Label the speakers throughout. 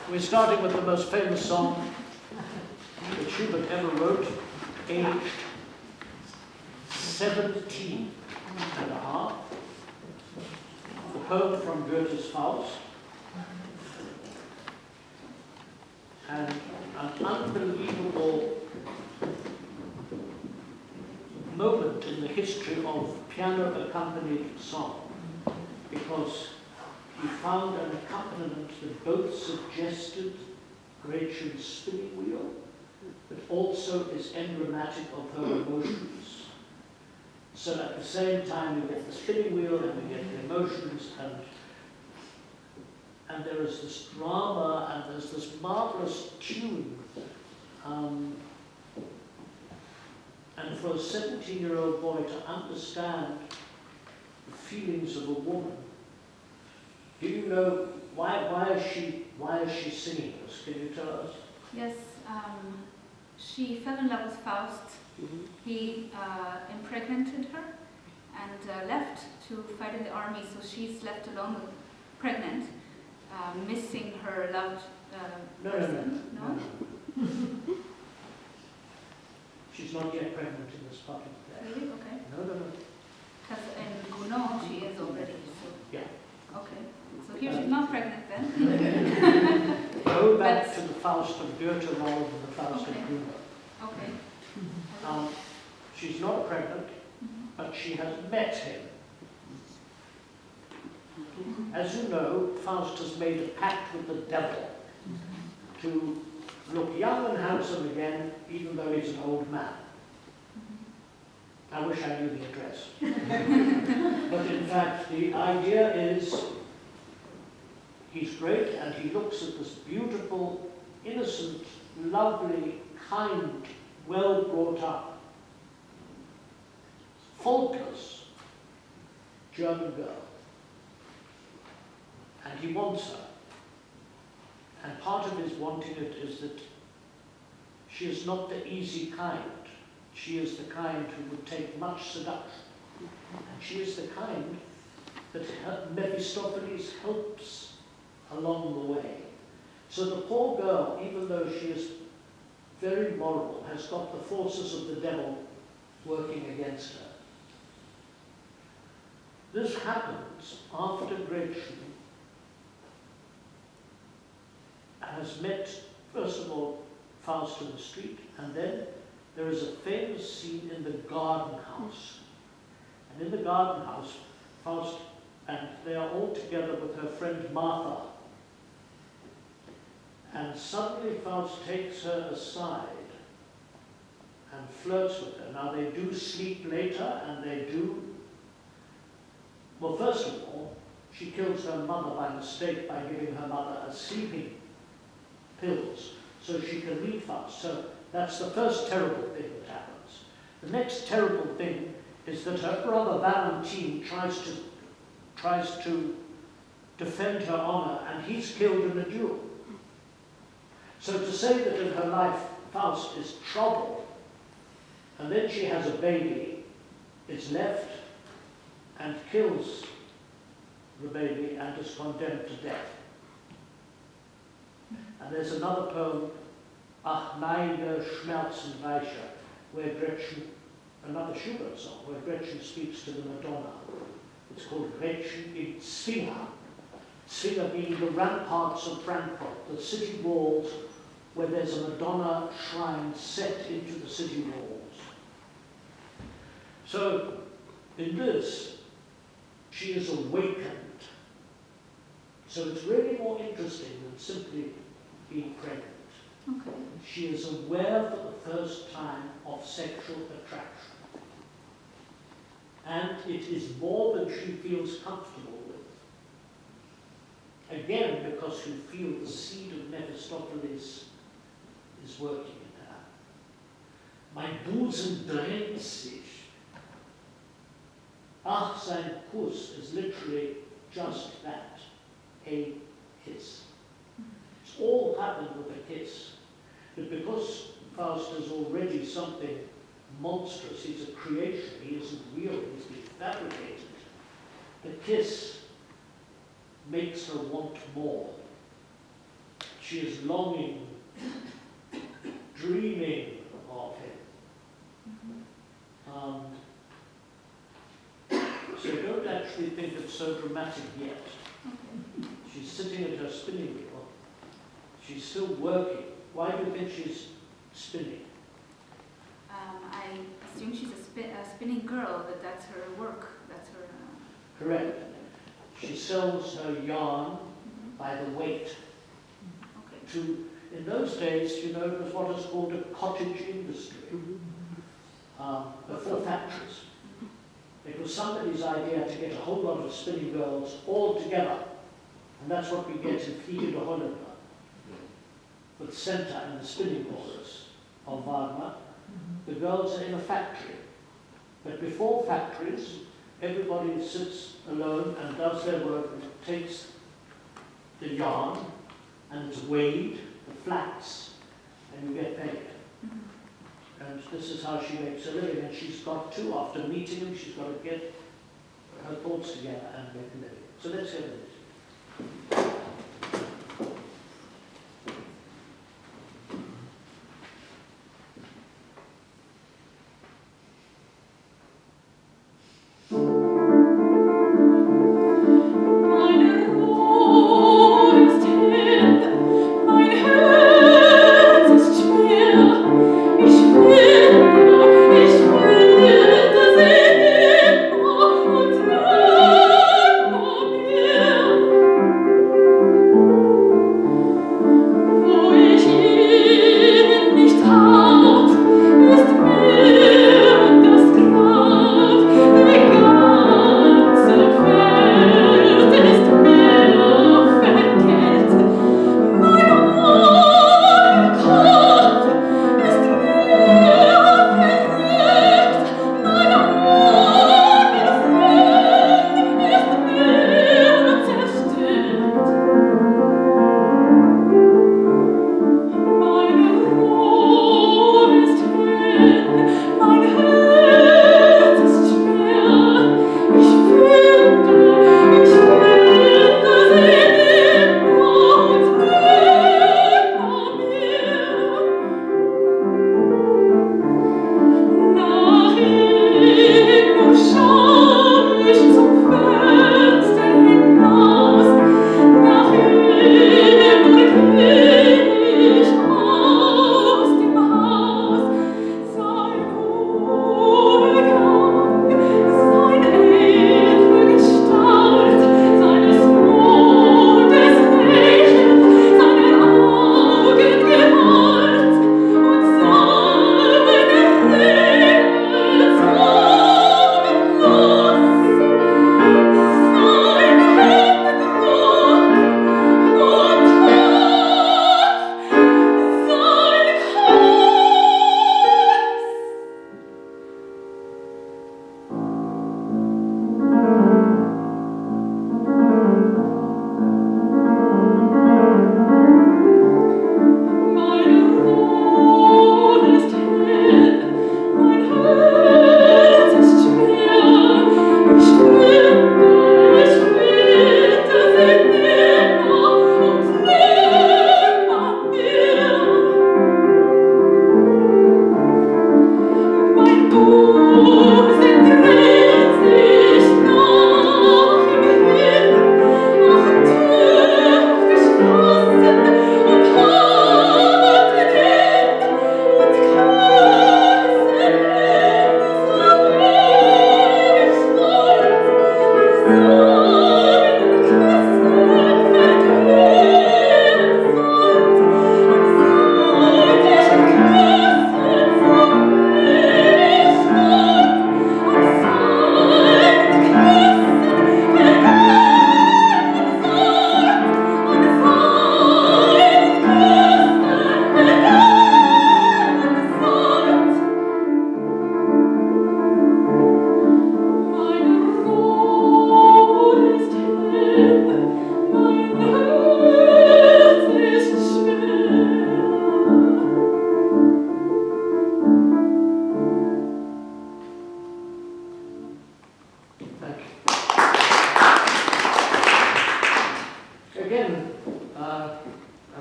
Speaker 1: We're starting with the most famous song that Schubert ever wrote, aged 17 and a half. The poem from Goethe's Faust. And an unbelievable moment in the history of piano-accompanied song, because he found an accompaniment that both suggested Gretchen's spinning wheel, but also is emblematic of her emotions. So at the same time we get the spinning wheel and we get the emotions, and there is this drama and there's this marvelous tune. And for a 17-year-old boy to understand the feelings of a woman, do you know why is she singing this? Can you tell us?
Speaker 2: Yes, she fell in love with Faust.
Speaker 1: Mm-hmm.
Speaker 2: He impregnated her and left to fight in the army, so she's left alone, pregnant, missing her loved person. No?
Speaker 1: She's not yet pregnant in this part of the play.
Speaker 2: Really? Okay.
Speaker 1: No.
Speaker 2: Because in Gounod she is already. So.
Speaker 1: Yeah.
Speaker 2: Okay. So here she's not pregnant then.
Speaker 1: Go back to the Faust of Goethe rather than the Faust of Gounod.
Speaker 2: Okay.
Speaker 1: She's not pregnant, but she has met him. As you know, Faust has made a pact with the devil to look young and handsome again, even though he's an old man. I wish I knew the address. But in fact, the idea is he's great and he looks at this beautiful, innocent, lovely, kind, well brought up, faultless German girl. And he wants her. And part of his wanting it is that she is not the easy kind. She is the kind who would take much seduction. And she is the kind that Mephistopheles helps along the way. So the poor girl, even though she is very moral, has got the forces of the devil working against her. This happens after Gretchen has met, first of all, Faust in the street, and then there is a famous scene in the garden house. And in the garden house, Faust, and they are all together with her friend Martha. And suddenly Faust takes her aside and flirts with her. Now they do sleep later, and they do, well, first of all, she kills her mother by mistake by giving her mother a sleeping pills so she can meet Faust. So that's the first terrible thing that happens. The next terrible thing is that her brother Valentine tries to defend her honor, and he's killed in a duel. So to say that in her life Faust is trouble, and then she has a baby, is left and kills the baby and is condemned to death. And there's another poem, Ach meine Schmerzenreicher, where Gretchen, another Schubert song, where Gretchen speaks to the Madonna. It's called Gretchen in Zwinger. Zwinger being the ramparts of Frankfurt, the city walls where there's a Madonna shrine set into the city walls. So in this, she is awakened. So it's really more interesting than simply being pregnant.
Speaker 2: Okay.
Speaker 1: She is aware for the first time of sexual attraction. And it is more than she feels comfortable with. Again, because you feel the seed of Mephistopheles is working in her. Mein Busen dreht sich. Ach, sein Kuss is literally just that, a kiss. It's all happened with a kiss. But because Faust is already something monstrous, he's a creation, he isn't real, he's been fabricated, the kiss makes her want more. she is longing, dreaming of him. So don't actually think it's so dramatic yet. She's sitting at her spinning wheel. She's still working. Why do you think she's spinning?
Speaker 2: I assume she's a spinning girl, that that's her work. That's her.
Speaker 1: Correct. She sells her yarn by the weight.
Speaker 2: Okay.
Speaker 1: In those days, you know, it was what is called a cottage industry before factories. It was somebody's idea to get a whole lot of spinning girls all together. And that's what we get in Fliege de Hollander, with Center and the spinning chorus of Wagner. The girls are in a factory. But before factories, everybody sits alone and does their work and takes the yarn and it's weighed, the flax, and you get paid. And this is how she makes a living. And she's got to, after meeting him, she's got to get her thoughts together and make a living. So let's hear this.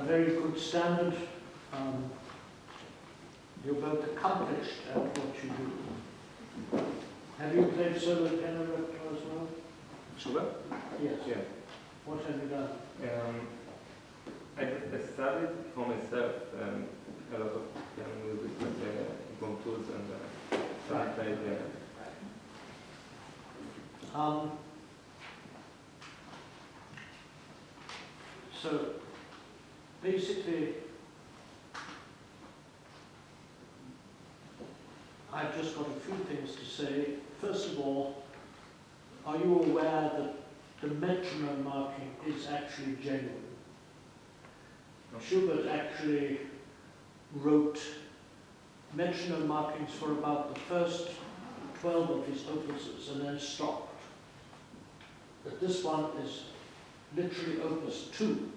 Speaker 1: very good standard. You're both accomplished at what you do. Have you played solo tenor repertoire as well?
Speaker 3: Schubert?
Speaker 1: Yes.
Speaker 3: Yeah.
Speaker 1: What have you done?
Speaker 3: I studied for myself a lot of piano music with contours and I played
Speaker 1: So basically, I've just got a few things to say. First of all, are you aware that the metronome marking is actually genuine? Schubert actually wrote metronome markings for about the first 12 of his opuses and then stopped. But this one is literally opus 2.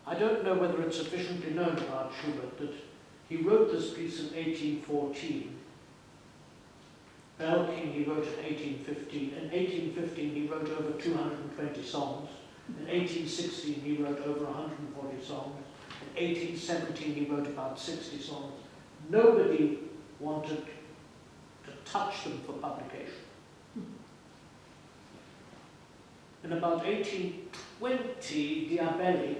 Speaker 1: I don't know whether it's sufficiently known about Schubert that he wrote this piece in 1814. King he wrote in 1815. In 1815 he wrote over 220 songs. In 1816 he wrote over 140 songs. In 1817 he wrote about 60 songs. Nobody wanted to touch them for publication. In about 1820, Diabelli,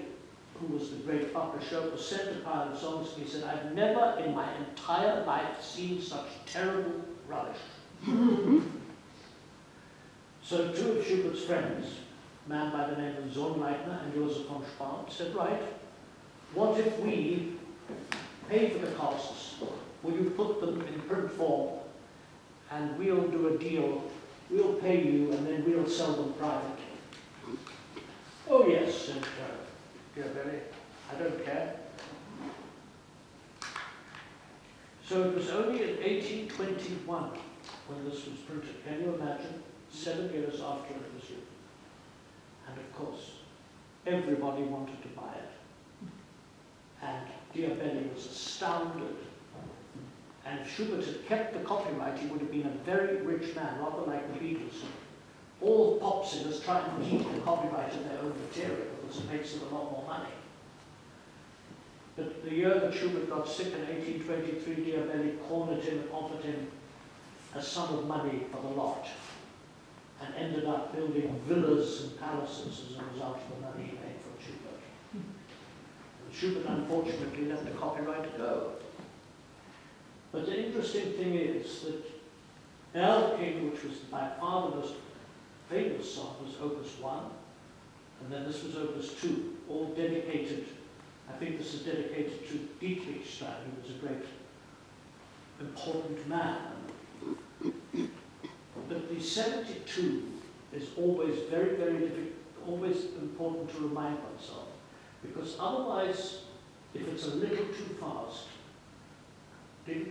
Speaker 1: who was the great publisher, was sent a pile of songs and he said, I've never in my entire life seen such terrible rubbish. So two of Schubert's friends, a man by the name of Zornleitner and Joseph von Spahn, said, right, what if we pay for the costs? Will you put them in print form and we'll do a deal, we'll pay you and then we'll sell them privately. Oh yes, said Diabelli, I don't care. So it was only in 1821 when this was printed. Can you imagine? 7 years after it was written. And of course, everybody wanted to buy it. And Diabelli was astounded. And if Schubert had kept the copyright, he would have been a very rich man, rather like the Beatles. All pop singers try and keep the copyright of their own material because it makes them a lot more money. But the year that Schubert got sick in 1823, Diabelli cornered him and offered him a sum of money for the lot and ended up building villas and palaces as a result of the money he made from Schubert. And Schubert unfortunately let the copyright go. But the interesting thing is that King, which was by far the most famous song, was Opus 1, and then this was Opus 2, all dedicated. I think this is dedicated to Dietrich Stein, who was a great, important man. But the 72 is always very, very difficult, always important to remind oneself, because otherwise, if it's a little too fast, if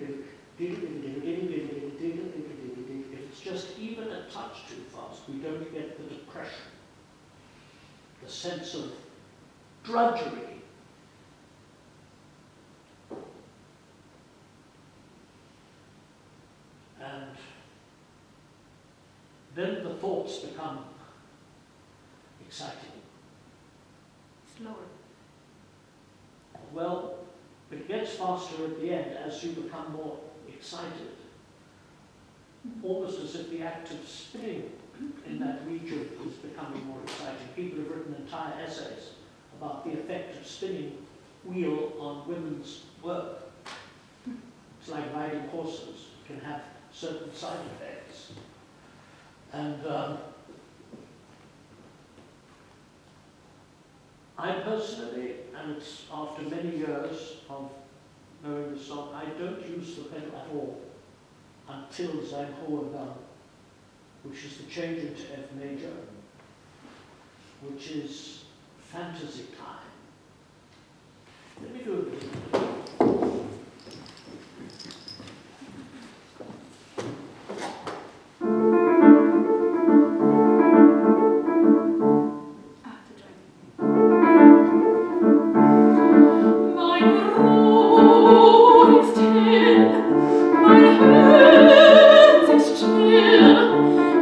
Speaker 1: it's just even a touch too fast, we don't get the depression, the sense of drudgery. And then the thoughts become exciting.
Speaker 2: Slower.
Speaker 1: Well, it gets faster at the end as you become more excited. Almost as if the act of spinning in that region is becoming more exciting. People have written entire essays about the effect of spinning wheel on women's work. It's like riding horses. It can have certain side effects. And I personally, and it's after many years of knowing the song, I don't use the pedal at all until Sein hoher Gang, which is the change into F major, which is fantasy time. Let me do it.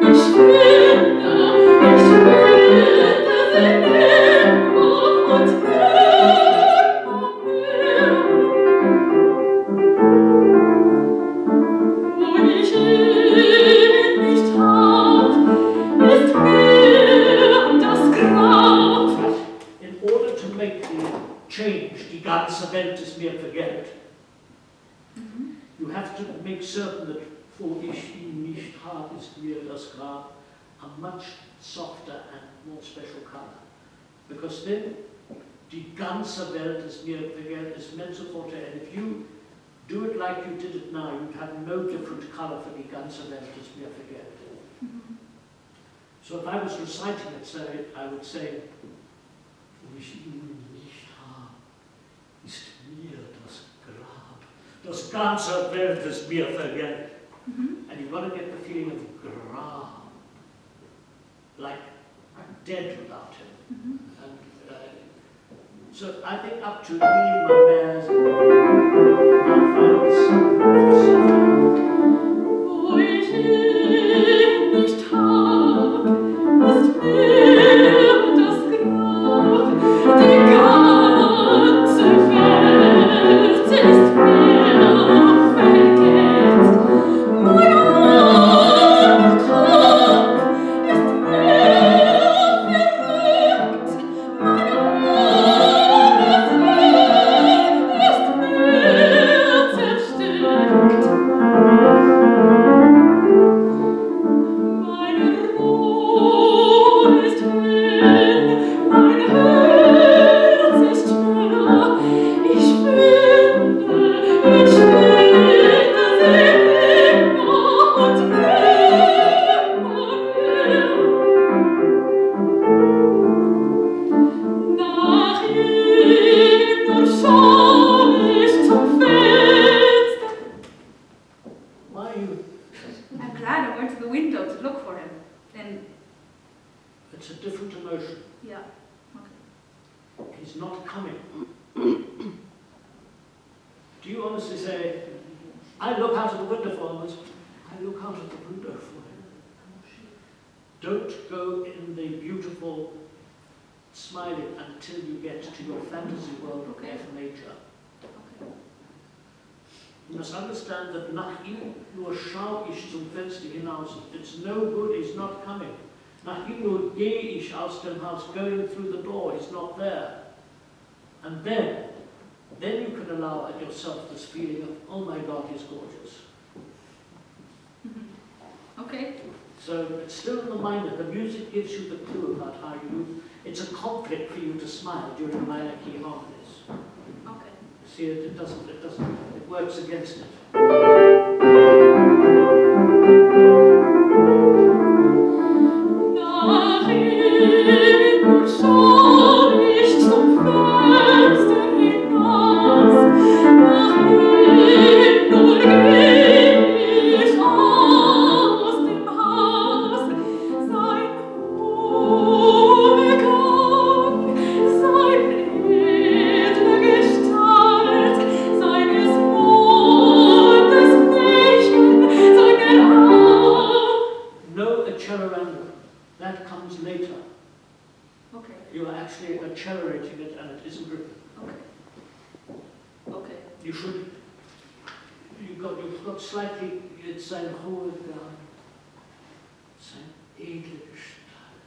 Speaker 4: Ich finde,
Speaker 1: ganze Welt ist mir vergällt. You have to make certain that vor ich ihn nicht habe, ist mir das Grab a much softer and more special color. Because then, die ganze Welt ist mir vergällt is meant sofort, and if you do it like you did it now, you'd have no different color for die ganze Welt ist mir vergällt. So if I was reciting it, I would say, wo ich ihn nicht habe, ist mir das Grab. Das ganze Welt ist mir vergällt. And you've got to get the feeling of Grab, like dead without him. And so I think up to me, my bears,
Speaker 4: Wo ich ihn nicht hab, ist mir das Grab. Die ganze Welt ist mir vergällt. Mein armer Kopf ist mir verrückt. Mein armer Seele ist mir zerstückt. Meine Ruhe ist hin, mein Herz ist schwer. Ich finde sie immer und immer mehr. Nach ihm nur schau ich zum Fenster.
Speaker 1: why are you?
Speaker 2: I'm glad I went to the window to look for him. And
Speaker 1: It's a different emotion.
Speaker 2: yeah, okay.
Speaker 1: He's not coming. Do you honestly say, I look out of the window for him? I look out of the window for him. Don't go in the beautiful smiling until you get to your fantasy world of F major.
Speaker 2: Okay.
Speaker 1: You must understand that nach ihm nur schau ich zum Fenster hinaus. It's no good, he's not coming. Nach ihm nur gehe ich aus dem Haus, going through the door, he's not there. And then you can allow yourself this feeling of, oh my God, he's gorgeous.
Speaker 2: Okay.
Speaker 1: So it's still in the mind that the music gives you the clue about how it's a conflict for you to smile during the minor key harmonies.
Speaker 2: Okay.
Speaker 1: See, it works against it.
Speaker 4: Nach ihm schau ich zum Fenster hinaus. Nach ihm nur geh ich aus dem Haus. Sein hoher Gang, seine edle Gestalt, seines Mondes Lächeln, seine Augen.
Speaker 1: No accelerando. That comes later.
Speaker 2: Okay.
Speaker 1: You are actually accelerating it and it isn't written.
Speaker 2: Okay. Okay.
Speaker 1: You've got slightly, it's sein hoher Gang, sein edle Gestalt,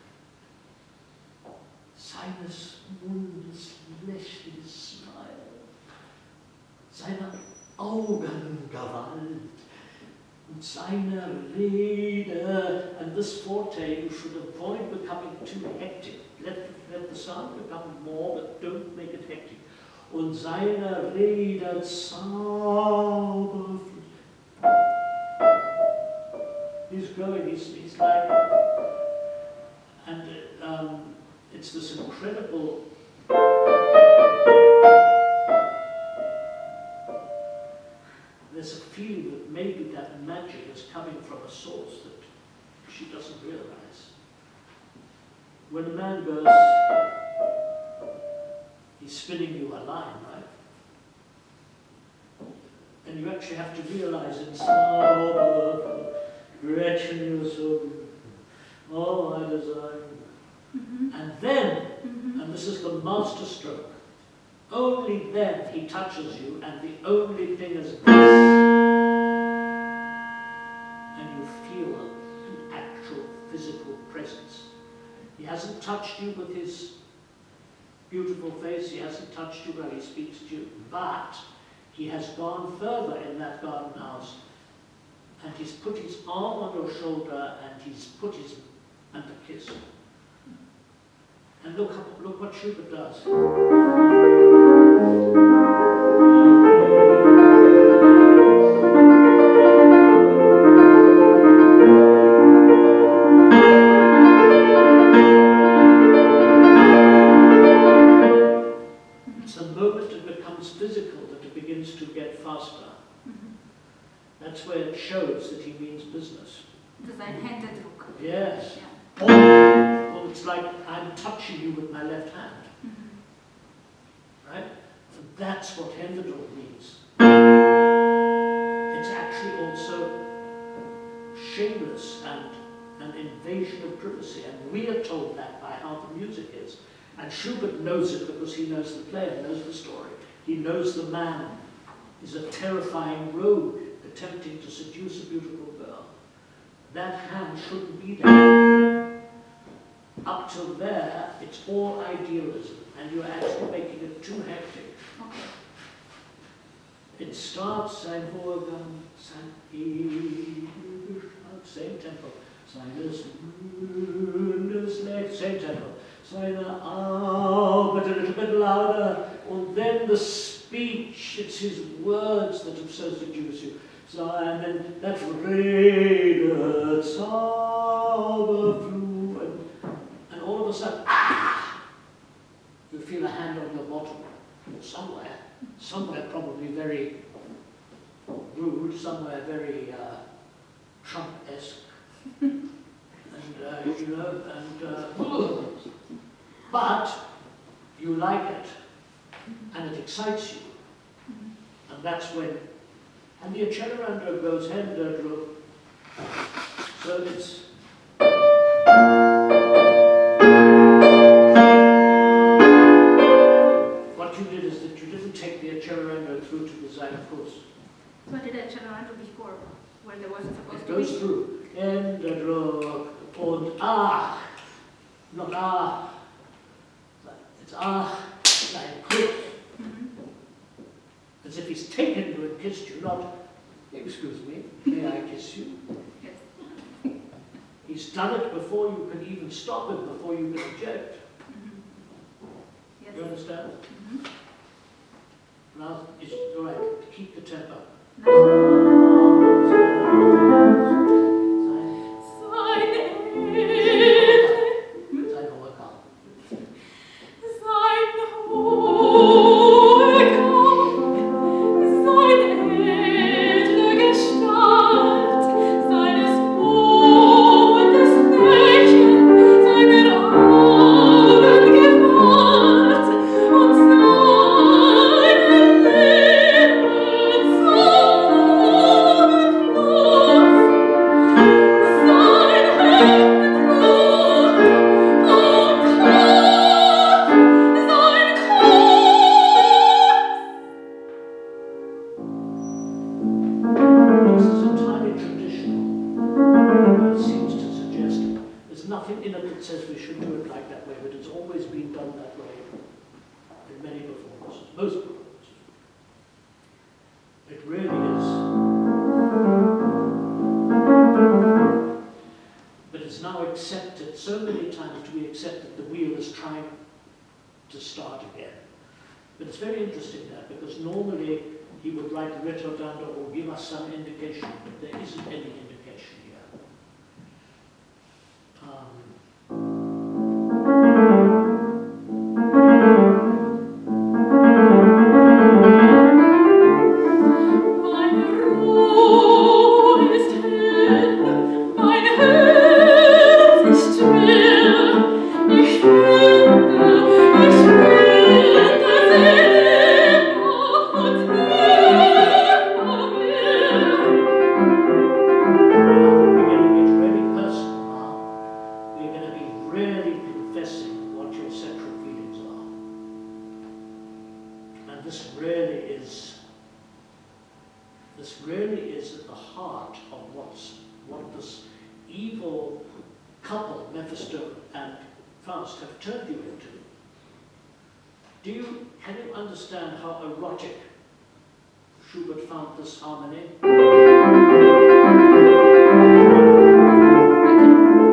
Speaker 1: seines Mundes lächelndes Smile, seiner Augen Gewalt und seiner Rede. And this forte, you should avoid becoming too hectic. Let the sound become more, but don't make it hectic. Und seine Rede zauberflüssig. He's going, he's like, and it's this incredible, there's a feeling that maybe that magic is coming from a source that she doesn't realize. When a man goes, he's spinning you a line, right? And you actually have to realize it's so Gretchen, you're so good. Oh, I desire you. And then, and this is the master stroke, only then he touches you, and the only thing is this. And you feel an actual physical presence. He hasn't touched you with his beautiful face, he hasn't touched you while he speaks to you, but he has gone further in that garden house, and he's put his arm on your shoulder, and he's put his, and a kiss. And look what Schubert does. It's the moment it becomes physical that it begins to get faster. That's where it shows that he means business.
Speaker 2: Sein Händedruck.
Speaker 1: Yes.
Speaker 2: Yeah.
Speaker 1: Well, it's like I'm touching you with my left hand. Right? And that's what Händedruck means. It's actually also shameless and an invasion of privacy. And we are told that by how the music is. And Schubert knows it because he knows the player, knows the story. He knows the man is a terrifying rogue attempting to seduce a beautiful girl. That hand shouldn't be there. Up till there, it's all idealism, and you're actually making it too hectic.
Speaker 2: Okay.
Speaker 1: It starts, same tempo. Same tempo. But a little bit louder. And then the speech, it's his words that have so seduced you. So, and then that's redet Zauberflug, and all of a sudden, you feel a hand on your bottom, somewhere probably very rude, somewhere very Trump-esque, and but you like it, and it excites you, and that's when. And the accelerando goes Händedruck, so it's what you did is that you didn't take the accelerando through to the Zeinfuss.
Speaker 2: So I did a accelerando before, where there wasn't supposed
Speaker 1: It goes
Speaker 2: to be.
Speaker 1: through Händedruck and not it's Zeinfuss. As if he's taken you and kissed you, not, excuse me, may I kiss you?
Speaker 2: Yes.
Speaker 1: He's done it before you can even stop it, before you can object.
Speaker 2: Yes.
Speaker 1: You understand? Now, it's all right, keep the tempo. Some indication, but there isn't any indication here. Can you understand how erotic Schubert found this harmony?
Speaker 2: I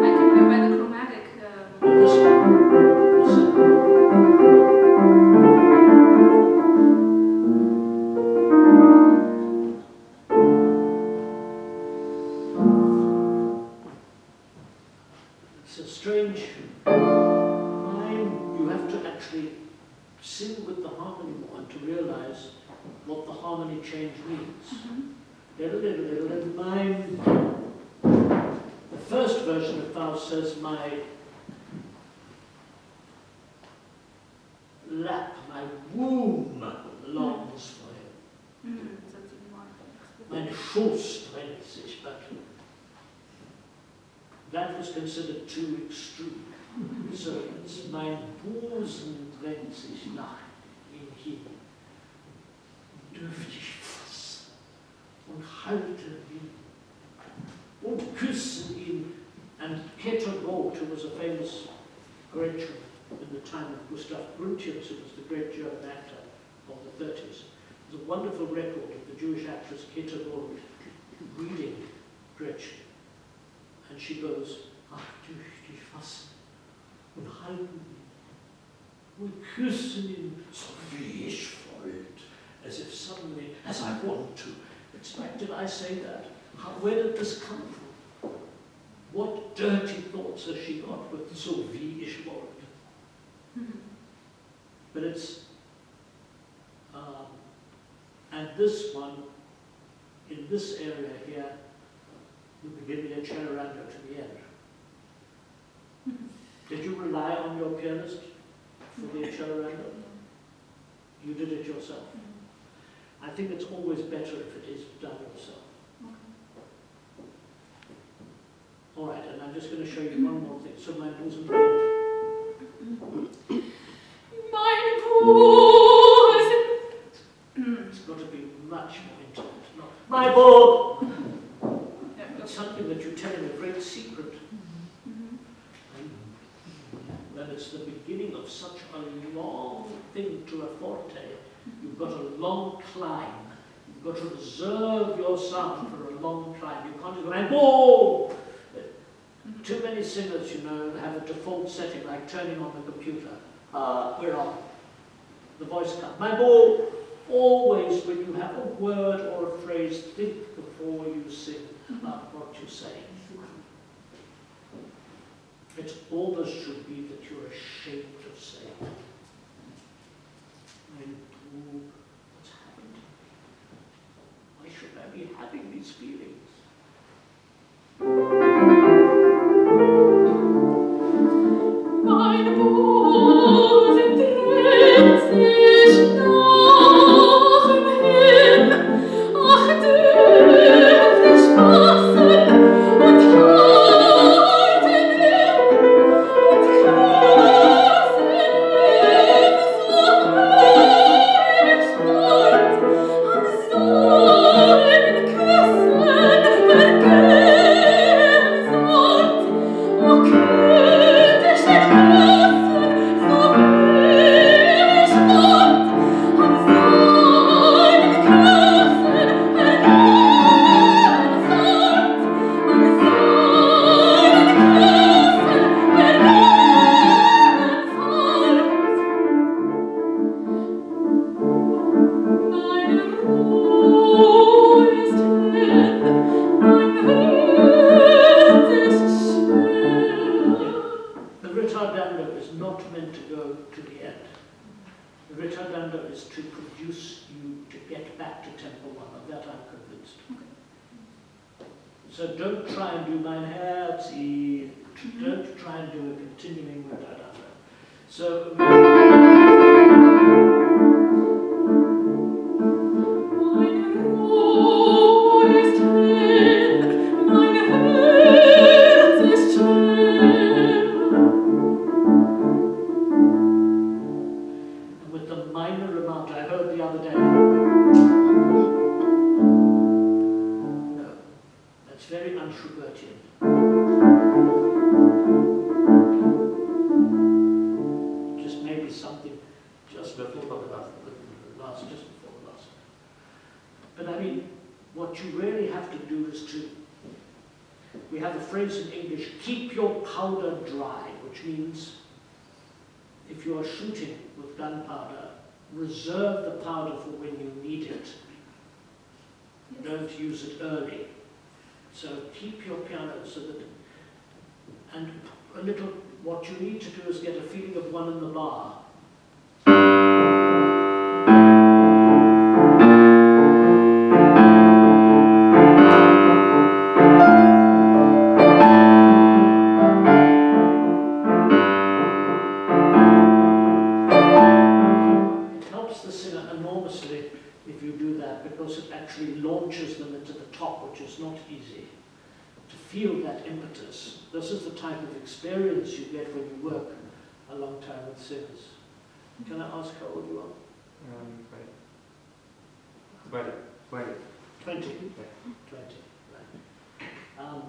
Speaker 2: can hear by the chromatic.
Speaker 1: This one. Listen. It's a strange line. You have to actually sing with the harmony more and to realize what the harmony change means. The first version of Faust says, my lap, my womb longs for him. Mein Schoß drängt sich, but that was considered too extreme. So it's mein Busen drängt sich nach ihm hin. Dürfte ich fassen und halte ihn und küssen ihn. And Keitel, who was a famous Gretchen in the time of Gustav Gründgens, who was the great German actor of the 30s. There's a wonderful record of the Jewish actress Keitel reading Gretchen. And she goes, ach, dürfte ich fassen und halten ihn und küssen ihn, so wie ich wollte. As if suddenly, as I want to. Did I say that? Where did this come from? What dirty thoughts has she got with so wie ich wollte? But it's, and this one, in this area here, you begin the accelerando to the end. Did you rely on your pianist for the accelerando? You did it yourself. I think it's always better if it is done yourself. All right, and I'm just going to show you one more thing. So my bosom
Speaker 4: Mein Busen.
Speaker 1: It's got to be much more intimate. Not my book. It's something that you tell in a great secret. When it's the beginning of such a long thing to a forte, you've got a long climb. You've got to reserve your sound for a long climb. You can't just go, my book. Too many singers, you know, have a default setting like turning on the computer. We're on. The voice comes. My ball, always when you have a word or a phrase, think before you sing about what you're saying. It almost should be that you're ashamed of saying. What's happened? Why should I be having these feelings?
Speaker 4: Mein Busen dreht sich nach ihm hin. Ach, dürft ich fassen und halten ihn und küssen ihn, so ich wollt, und sollen küssen, vergehen sollt. Okay.
Speaker 1: So don't try and do mein Herz, don't try and do a continuing ritardando. So with the minor remark I heard the other day. Very un-Schubertian. Just maybe phrase in English, keep your powder dry, which means if you are shooting with gunpowder, reserve the powder for when you need it.
Speaker 2: Yes.
Speaker 1: Don't use it early. So keep your piano so that, and a little, what you need to do is get a feeling of one in the bar. Because it actually launches them into the top, which is not easy. To feel that impetus. This is the type of experience you get when you work a long time with singers. Can I ask how old you are?
Speaker 3: 20.
Speaker 1: 20.
Speaker 3: Yeah.
Speaker 1: 20, right.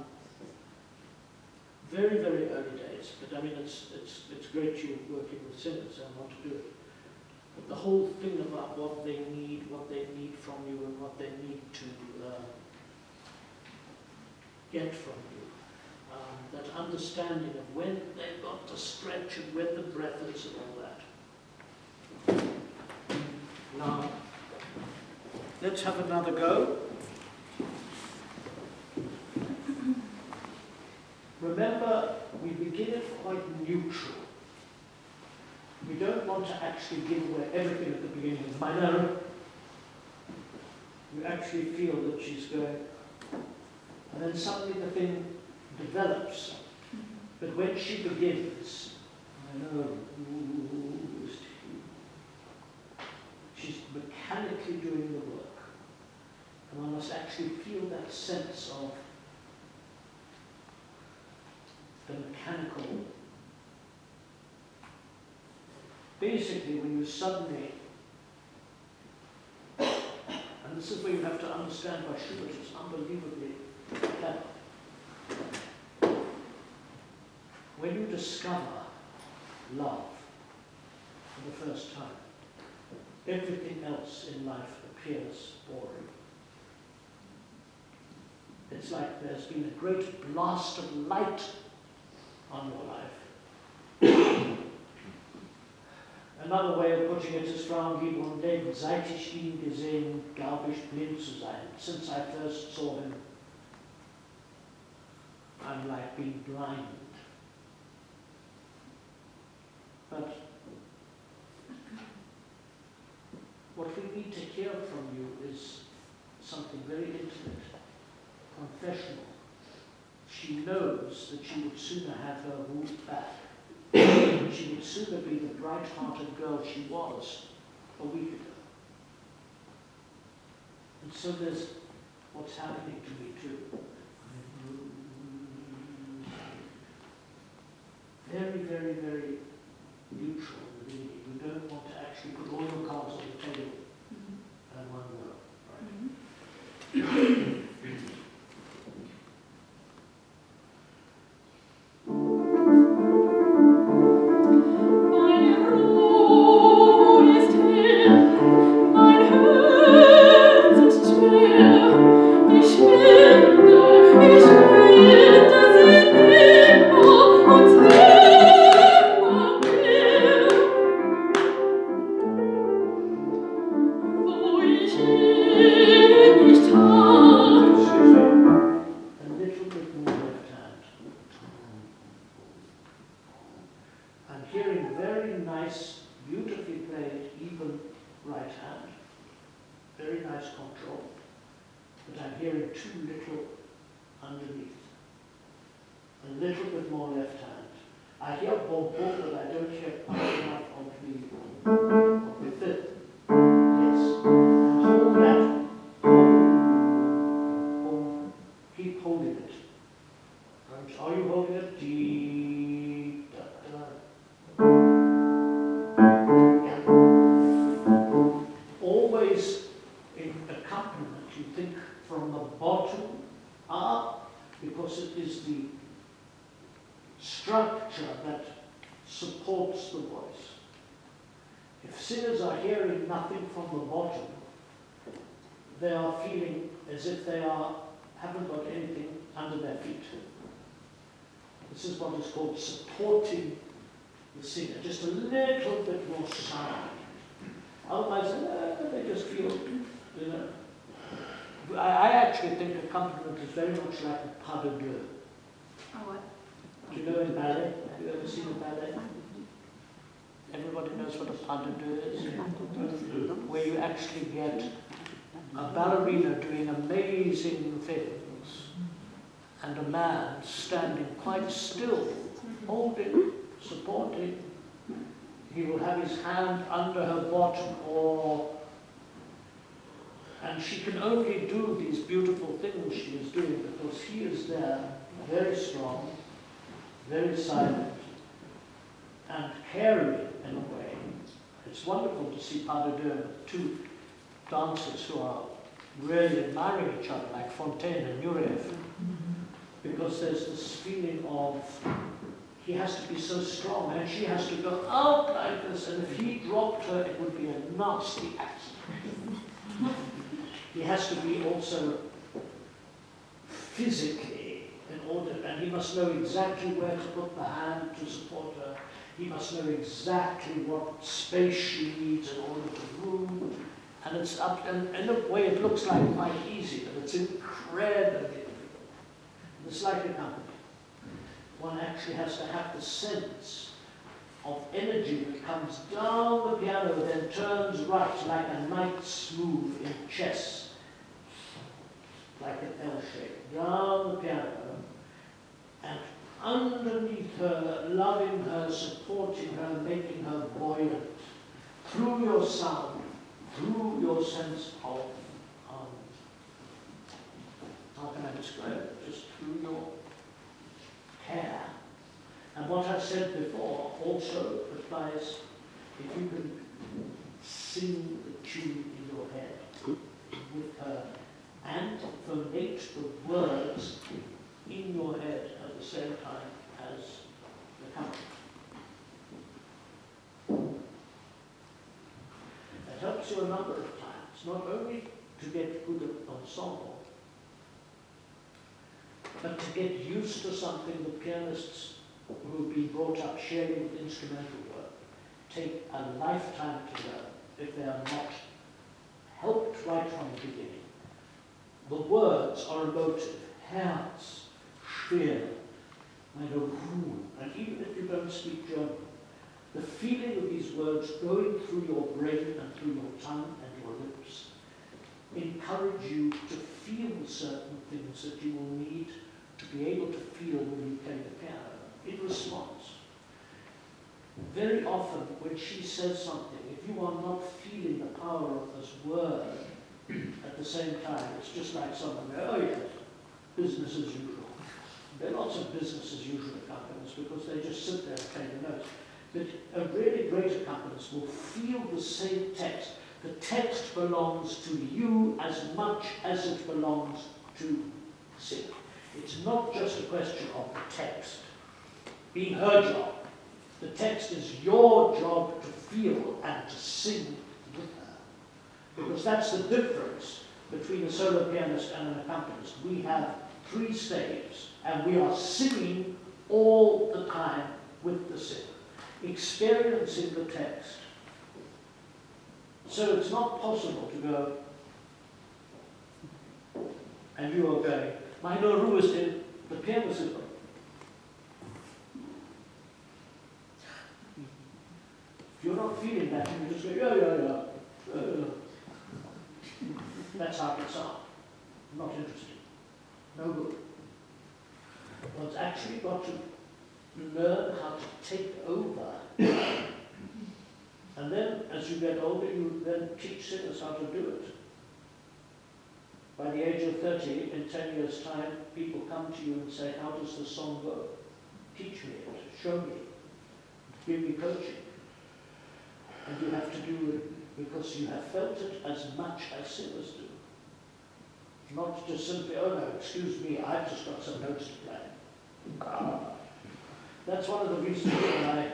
Speaker 1: Very, very early days, but I mean it's great you're working with singers and want to do it. But the whole thing about what they need from you and what they need to get from you, that understanding of when they've got to stretch and when the breath is and all that. Now, let's have another go. Remember, we begin it quite neutral. We don't want to actually give away everything at the beginning. I know. You actually feel that she's going, and then suddenly the thing develops. But when she begins, I know, she's mechanically doing the work. And one must actually feel that sense of the mechanical. Basically, when you suddenly, and this is where you have to understand why Schubert is unbelievably clever. When you discover love for the first time, everything else in life appears boring. It's like there's been a great blast of light on your life. Another way of putting it is from Navon, seit ich ihn gesehen, glaube ich blind zu sein. Since I first saw him, I'm like being blind. But what we need to hear from you is something very intimate, confessional. She knows that she would sooner have her wound back. She would sooner be the bright-hearted girl she was a week ago. And so there's what's happening to me too. Very, very, very neutral in the beginning. You don't want to actually put all your cards on the table and one go. Right? This is what is called supporting the singer, just a little bit more sound. Otherwise, they just feel, you know. I actually think accompaniment is very much like a pas de deux.
Speaker 2: Oh, what?
Speaker 1: Do you know in ballet? Have you ever seen a ballet? Everybody knows what a pas de deux is? Where you actually get a ballerina doing amazing things and a man standing quite still, holding, supporting. He will have his hand under her bottom, and she can only do these beautiful things she is doing because he is there, very strong, very silent, and caring in a way. It's wonderful to see pas de deux, two dancers who are really admiring each other, like Fontaine and Nureyev, because there's this feeling of he has to be so strong and she has to go out like this, and if he dropped her, it would be a nasty accident. He has to be also physically in order, and he must know exactly where to put the hand to support her. He must know exactly what space she needs in order to move. And it's up, and in a way it looks like quite easy, but it's incredibly. It's like a company. One actually has to have the sense of energy that comes down the piano, then turns right like a knight's move in chess, like an L shape, down the piano, and underneath her, loving her, supporting her, making her buoyant, through your sound, through your sense of, how can I describe it, just through your care. And what I've said before also applies if you can sing the tune in your head with her and phonate the words in your head at the same time as the company. That helps you a number of times, not only to get good at ensemble, but to get used to something the pianists who have been brought up sharing with instrumental work take a lifetime to learn if they are not helped right from the beginning. The words are emotive. Herz, schwer, meine Ruhe. And even if you don't speak German, the feeling of these words going through your brain and through your tongue and your lips encourage you to feel certain things that you will need to be able to feel when you play the piano in response. Very often when she says something, if you are not feeling the power of this word at the same time, it's just like someone going, oh yes, business as usual. There are lots of business as usual accompaniments because they just sit there and play the notes. But a really great accompanist will feel the same text. The text belongs to you as much as it belongs to the singer. It's not just a question of the text being her job. The text is your job to feel and to sing with her. Because that's the difference between a solo pianist and an accompanist. We have 3 staves, and we are singing all the time with the singer, experiencing the text. So it's not possible to go, and you are going, meine Ruhe ist in, the pianist is going. If you're not feeling that, you just go, yeah. That's how it sounds. Not interested. No good. One's actually got to learn how to take over. And then, as you get older, you then teach singers how to do it. By the age of 30, in 10 years' time, people come to you and say, how does the song go? Teach me it, show me, give me coaching. And you have to do it because you have felt it as much as singers do. Not just simply, oh no, excuse me, I've just got some notes to play. That's one of the reasons why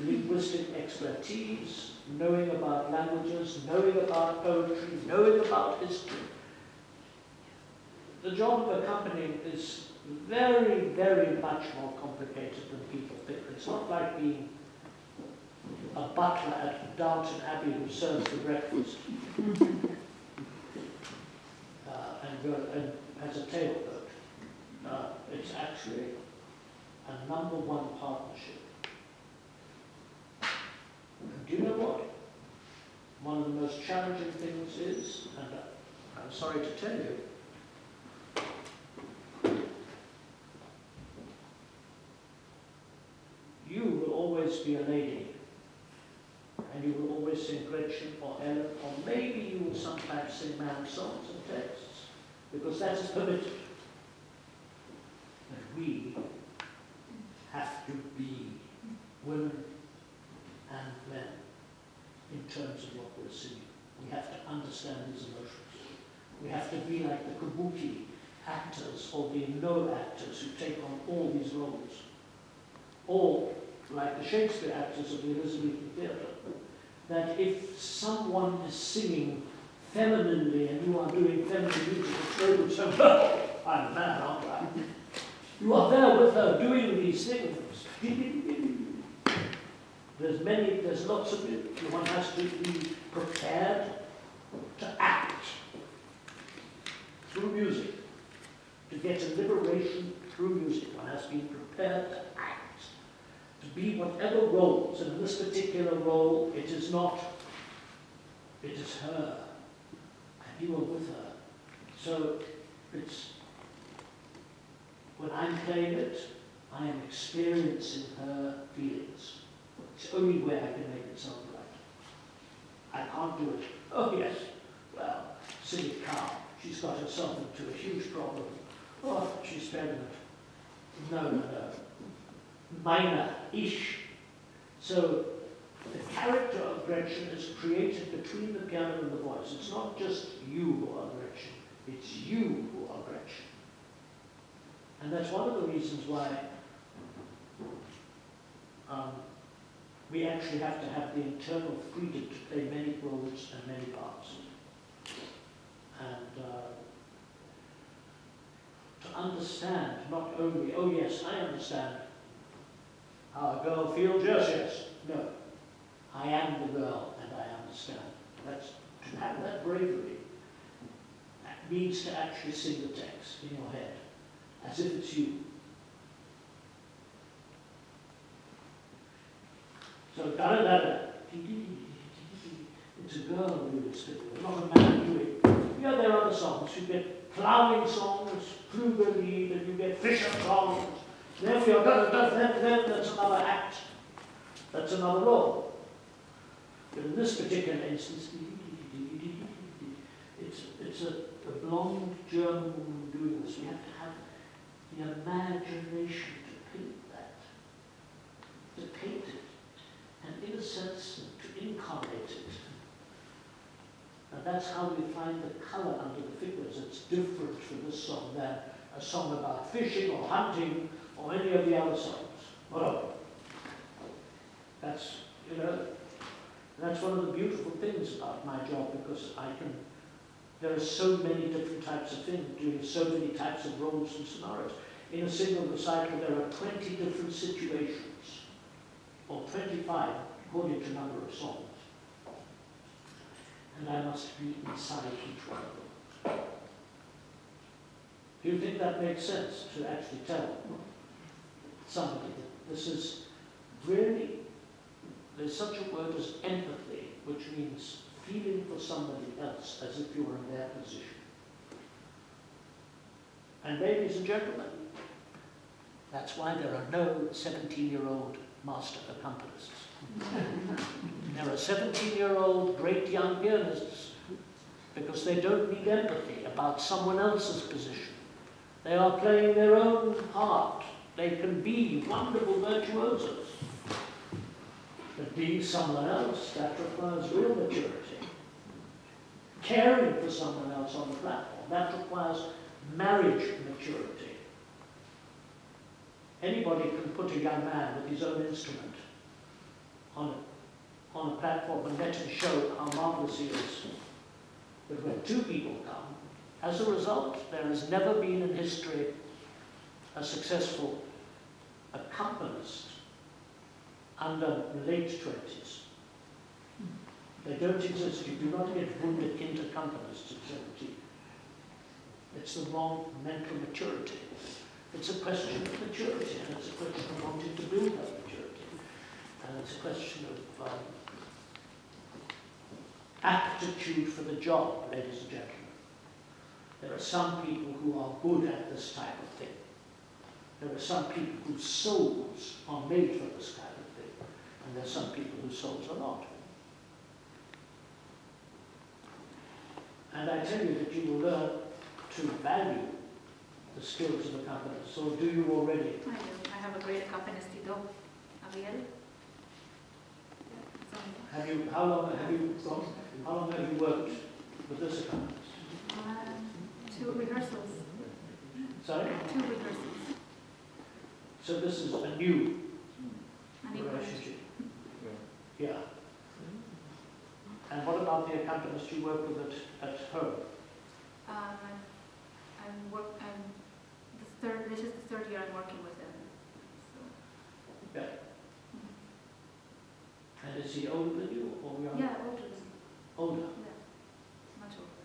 Speaker 1: linguistic expertise, knowing about languages, knowing about poetry, knowing about history. The job of accompanying is very, very much more complicated than people think. It's not like being a butler at Downton Abbey who serves the breakfast and has a tailboat. It's actually a #1 partnership. And do you know what? One of the most challenging things is, and I'm sorry to tell you, you will always be a lady, and you will always sing Gretchen or Ellen, or maybe you will sometimes sing man's songs and texts, because that is permitted. But we have to be women and men in terms of what we're singing. We have to understand these emotions. We have to be like the kabuki actors or the no actors who take on all these roles. Or like the Shakespeare actors of the Elizabethan theatre, that if someone is singing femininely and you are doing feminine music, they would say, "Oh, I'm a man, aren't I?" You are there with her doing these things. There's lots of it. One has to be prepared to act through music, to get a liberation through music. One has to be prepared to act, to be whatever roles. And in this particular role, it is not, it is her. And you are with her. So it's, when I'm playing it, I am experiencing her feelings. It's the only way I can make it sound right. I can't do it. Oh yes, well, silly cow. She's got herself into a huge problem. Oh, she's pregnant. No. Minor-ish. So the character of Gretchen is created between the piano and the voice. It's not just you who are Gretchen. It's you who are Gretchen. And that's one of the reasons why we actually have to have the internal freedom to play many roles and many parts. And to understand not only, oh yes, I understand how a girl feels, yes. No, I am the girl and I understand. That's, to have that bravery means to actually sing the text in your head, as if it's you. So da-da-da-da, it's a girl doing this, not a man doing it. Yeah, there are other songs. You get plowing songs, Flügellied, and you get Fischer songs. Then we are then that's another act. That's another role. But in this particular instance, it's a blonde German woman doing this. We have to have the imagination to paint that, to paint it, and in a sense, to incarnate it. And that's how we find the colour under the figures. It's different for this song than a song about fishing or hunting or any of the other songs. Oh, that's, that's one of the beautiful things about my job, because there are so many different types of things, doing so many types of roles and scenarios. In a single recital, there are 20 different situations, or 25, according to number of songs. And I must be inside each one of them. Do you think that makes sense, to actually tell somebody that this is really, there's such a word as empathy, which means feeling for somebody else as if you were in their position. And ladies and gentlemen, that's why there are no 17-year-old master accompanists. There are 17-year-old great young pianists, because they don't need empathy about someone else's position. They are playing their own part. They can be wonderful virtuosos. But being someone else, that requires real maturity. Caring for someone else on the platform, that requires marriage maturity. Anybody can put a young man with his own instrument on a platform and let him show how marvelous he is. But when two people come, as a result, there has never been in history a successful accompanist under late 20s. They don't exist. You do not get wunderkind accompanist at 17. It's the wrong mental maturity. It's a question of maturity, and it's a question of wanting to build that maturity. And it's a question of aptitude for the job, ladies and gentlemen. There are some people who are good at this type of thing. There are some people whose souls are made for this kind of thing. And there are some people whose souls are not. And I tell you that you will learn to value the skills of accompanist. So do you already?
Speaker 2: I do. I have a great accompanist, Itai. Ariel.
Speaker 1: Have you? How long have you worked with this accompanist?
Speaker 2: 2 rehearsals.
Speaker 1: Sorry?
Speaker 2: 2 rehearsals.
Speaker 1: So this is a new
Speaker 2: A new
Speaker 1: relationship. Yeah. And what about the accompanist you work with at home?
Speaker 2: This is the 3rd year I'm working with him. So.
Speaker 1: Yeah. And is he older than you or younger?
Speaker 2: Yeah, older than me.
Speaker 1: Older.
Speaker 2: Yeah, much older.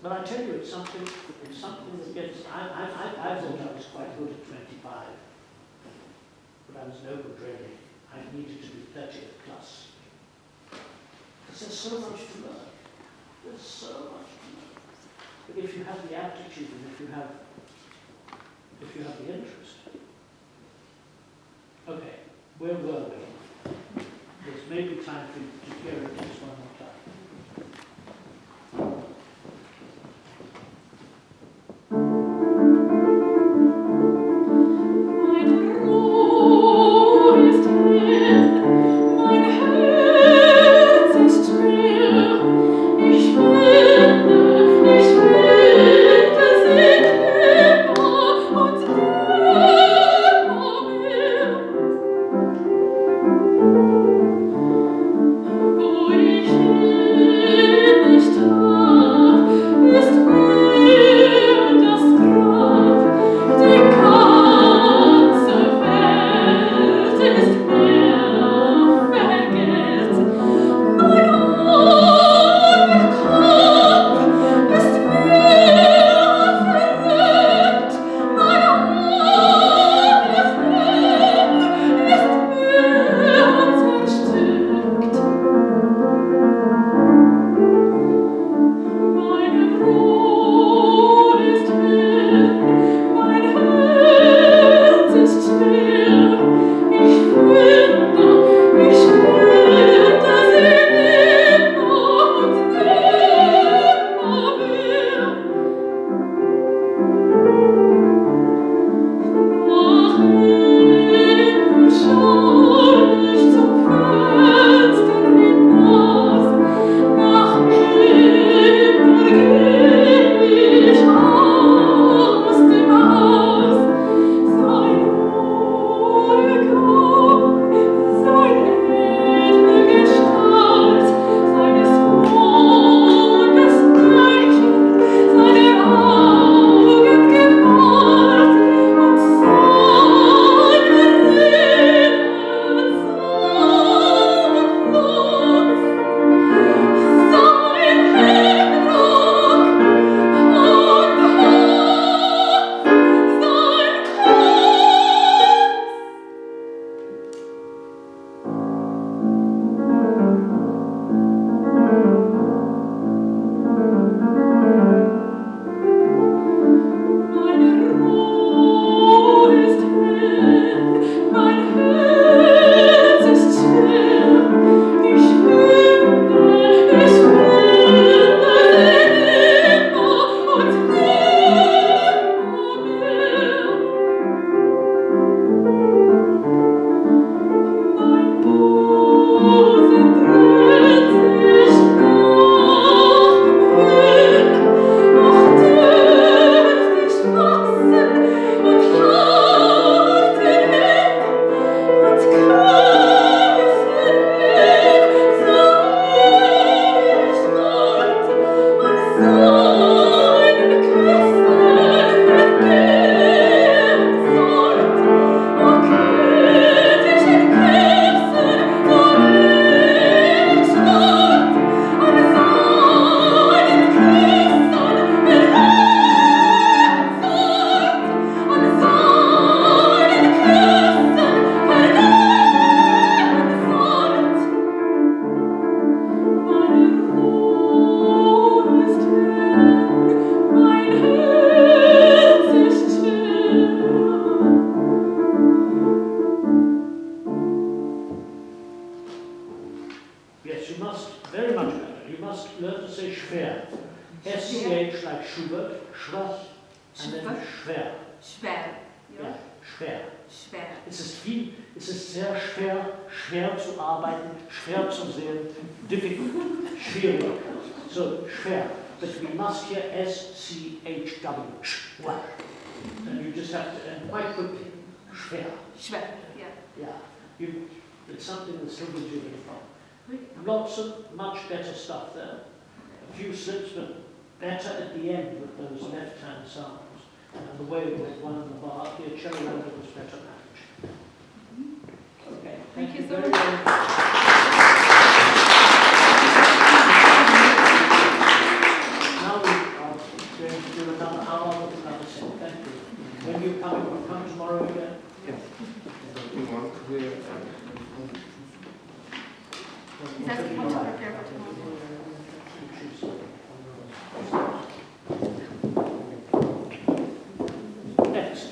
Speaker 1: But I tell you, it's something that gets. I thought I was quite good at 25, but I was no good really. I needed to be 30 plus. Because there's so much to learn. There's so much to learn. But if you have the aptitude and if you have the interest. Okay, where were we? There's maybe time for you to hear it just one more time. must learn to say schwer. S-C-H like Schubert, schwer, and then schwer.
Speaker 2: Schwer.
Speaker 1: Ja, schwer.
Speaker 2: Schwer.
Speaker 1: Es ist sehr schwer zu arbeiten, schwer zu sehen, difficult, schwierig. So, schwer. But we must hear S-C-H-W, schwer. And you just have to, and quite quickly, schwer.
Speaker 2: Schwer, yeah.
Speaker 1: Yeah, it's something that's still gives you a bit of fun. Lots of much better stuff there. A few slips, but better at the end with those left-hand sounds. And the way with one in the bar, the cello rondo was better managed. Okay,
Speaker 2: Thank you so
Speaker 1: very
Speaker 2: much.
Speaker 1: much. Now we are going to do another hour with another set. Thank you. When you come tomorrow again?
Speaker 3: Yes. We want to hear.
Speaker 2: He's asking what to prepare for tomorrow.
Speaker 1: Next.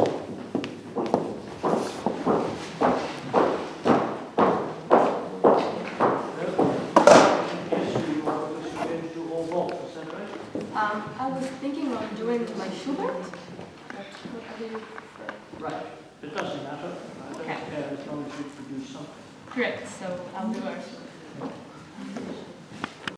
Speaker 4: I was thinking of doing my Schubert. What do you prefer?
Speaker 1: Right. It doesn't matter. I don't
Speaker 4: Okay.
Speaker 1: care as long as you produce something.
Speaker 4: Great, so I'll do our Schubert.